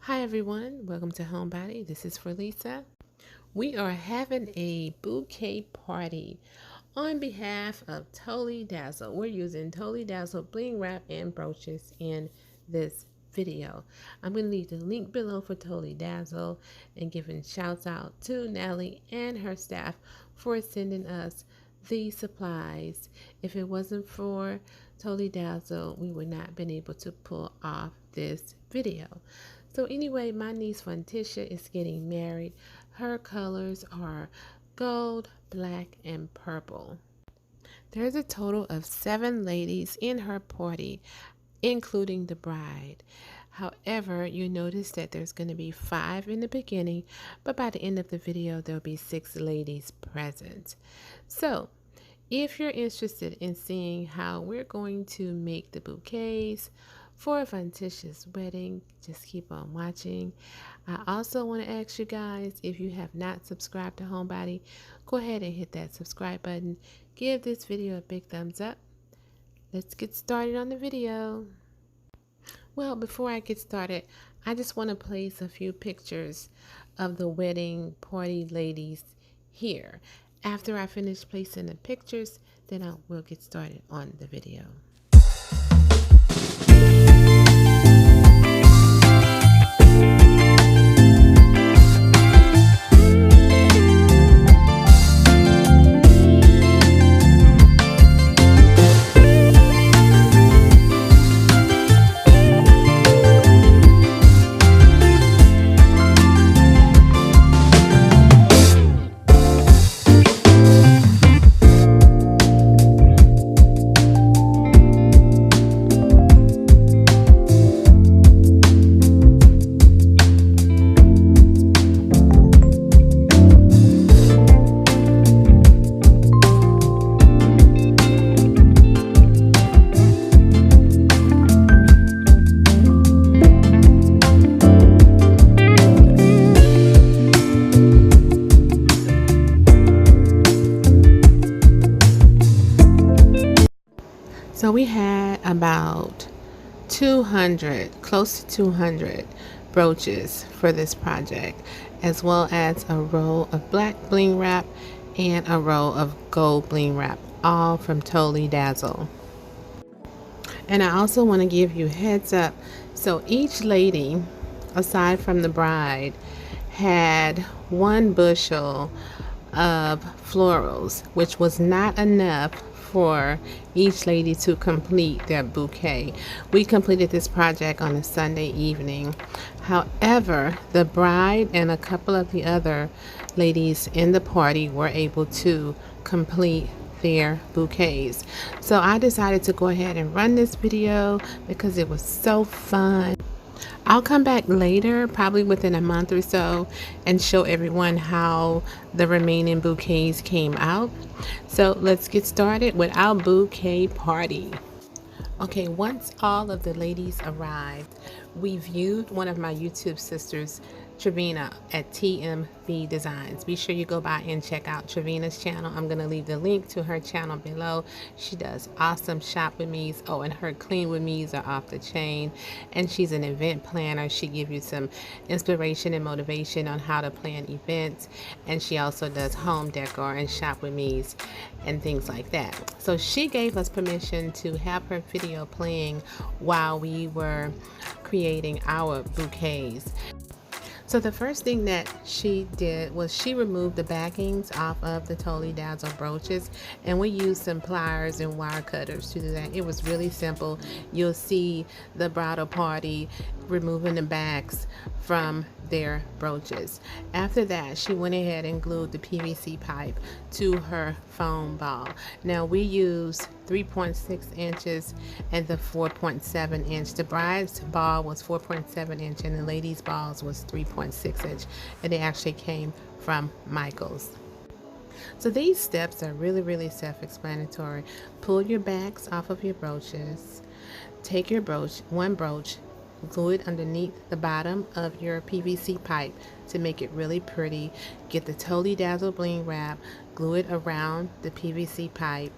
Hi everyone, welcome to Homebody. This is for Lisa. We are having a bouquet party on behalf of Totally Dazzled. We're using Totally Dazzled bling wrap and brooches in this video. I'm going to leave the link below for Totally Dazzled and giving shouts out to Natalie and her staff for sending us the supplies. If it wasn't for Totally Dazzled, we would not have been able to pull off this video. So anyway, my niece Fontisha is getting married. Her colors are gold, black, and purple. There's a total of 7 ladies in her party, including the bride. However, you notice that there's going to be 5 in the beginning, but by the end of the video, there'll be 6 ladies present. So, if you're interested in seeing how we're going to make the bouquets for Fontisha's wedding, just keep on watching. I also want to ask you guys, if you have not subscribed to Homebody, go ahead and hit that subscribe button. Give this video a big thumbs up. Let's get started on the video. Well, before I get started, I just want to place a few pictures of the wedding party ladies here. After I finish placing the pictures, then I will get started on the video. So we had about 200, close to 200 brooches for this project, as well as a roll of black bling wrap and a roll of gold bling wrap, all from Totally Dazzled. And I also want to give you a heads up. So each lady, aside from the bride, had 1 bushel of florals, which was not enough for each lady to complete their bouquet. We completed this project on a Sunday evening. However, the bride and a couple of the other ladies in the party were able to complete their bouquets. So I decided to go ahead and run this video because it was so fun. I'll come back later, probably within a month or so, and show everyone how the remaining bouquets came out. So let's get started with our bouquet party. Okay, once all of the ladies arrived, we viewed one of my YouTube sisters, Trevina, at Tmb Designs. Be sure you go by and check out Trevina's channel. I'm going to leave the link to her channel below. She does awesome shop with me's. Oh, and her clean with me's are off the chain. And she's an event planner. She gives you some inspiration and motivation on how to plan events. And she also does home decor and shop with me's and things like that. So she gave us permission to have her video playing while we were creating our bouquets. So the first thing that she did was she removed the backings off of the Totally Dazzled brooches, and we used some pliers and wire cutters to do that. It was really simple. You'll see the bridal party removing the backs from their brooches. After that, she went ahead and glued the PVC pipe to her foam ball. Now we used 3.6 inches and the 4.7 inch. The bride's ball was 4.7 inch and the ladies' balls was 3.6 inch, and they actually came from Michael's. So these steps are really self-explanatory. Pull your backs off of your brooches. Take your brooch, one brooch, glue it underneath the bottom of your PVC pipe to make it really pretty. Get the Totally Dazzled bling wrap, glue it around the PVC pipe,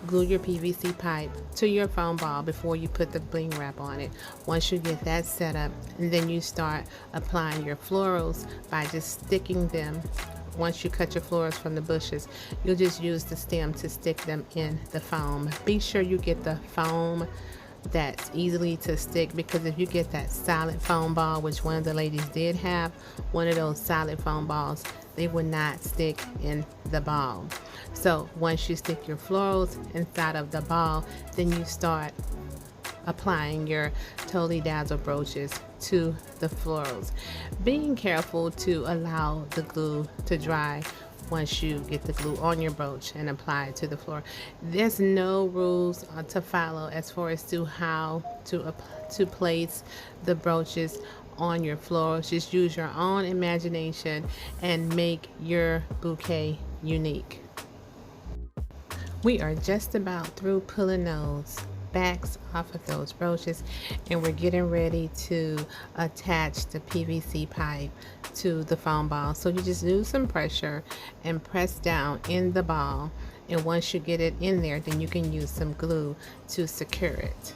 glue your PVC pipe to your foam ball before you put the bling wrap on it. Once you get that set up, and then you start applying your florals by just sticking them. Once you cut your florals from the bushes, you'll just use the stem to stick them in the foam. Be sure you get the foam that's easily to stick, because if you get that solid foam ball, which one of the ladies did have, one of those solid foam balls, they would not stick in the ball. So once you stick your florals inside of the ball, then you start applying your Totally Dazzled brooches to the florals, being careful to allow the glue to dry once you get the glue on your brooch and apply it to the floor. There's no rules to follow as far as to how to place the brooches on your florals. Just use your own imagination and make your bouquet unique. We are just about through pulling those backs off of those brooches, and we're getting ready to attach the PVC pipe to the foam ball. So you just do some pressure and press down in the ball, and once you get it in there, then you can use some glue to secure it.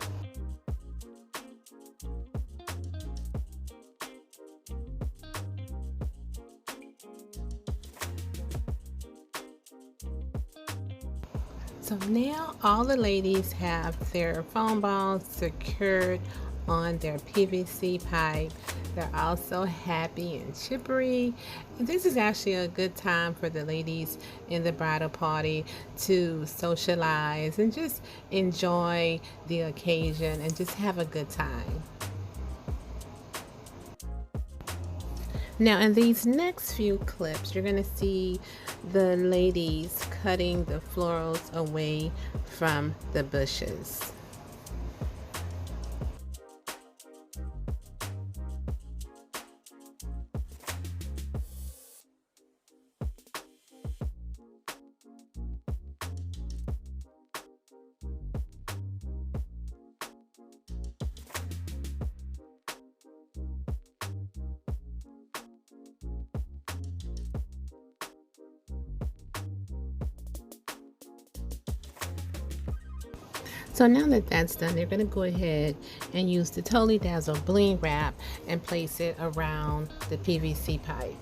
So now all the ladies have their foam balls secured on their PVC pipe. They're also happy and chippery. This is actually a good time for the ladies in the bridal party to socialize and just enjoy the occasion and just have a good time. Now in these next few clips, you're going to see the ladies cutting the florals away from the bushes. So now that that's done, they're going to go ahead and use the Totally Dazzled bling wrap and place it around the PVC pipe.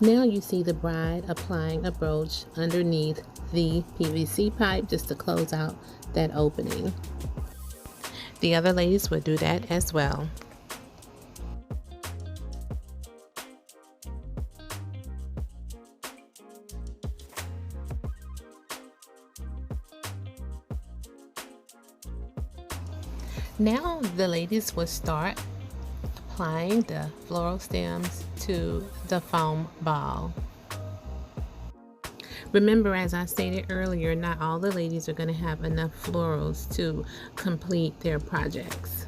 Now you see the bride applying a brooch underneath the PVC pipe just to close out that opening. The other ladies will do that as well. Now the ladies will start applying the floral stems to the foam ball. Remember, as I stated earlier, not all the ladies are going to have enough florals to complete their projects.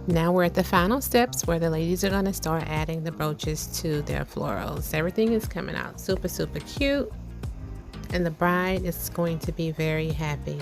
Now we're at the final steps where the ladies are going to start adding the brooches to their florals. Everything is coming out super cute, and the bride is going to be very happy.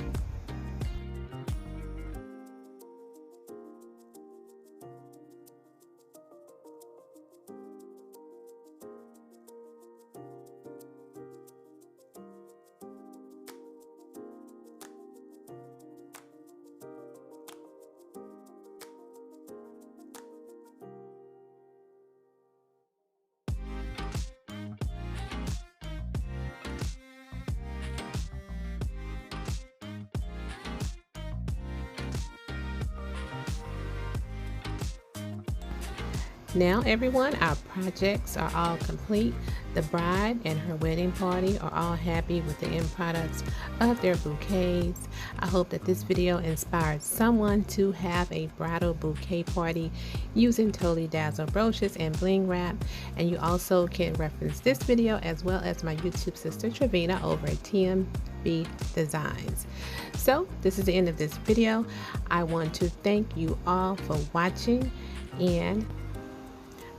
Now everyone, our projects are all complete. The bride and her wedding party are all happy with the end products of their bouquets. I hope that this video inspired someone to have a bridal bouquet party using totally dazzled brooches and bling wrap. And you also can reference this video as well as my YouTube sister Trevina over at Tmb Designs. So this is the end of this video. I want to thank you all for watching, and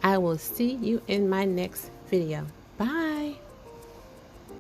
I will see you in my next video. Bye.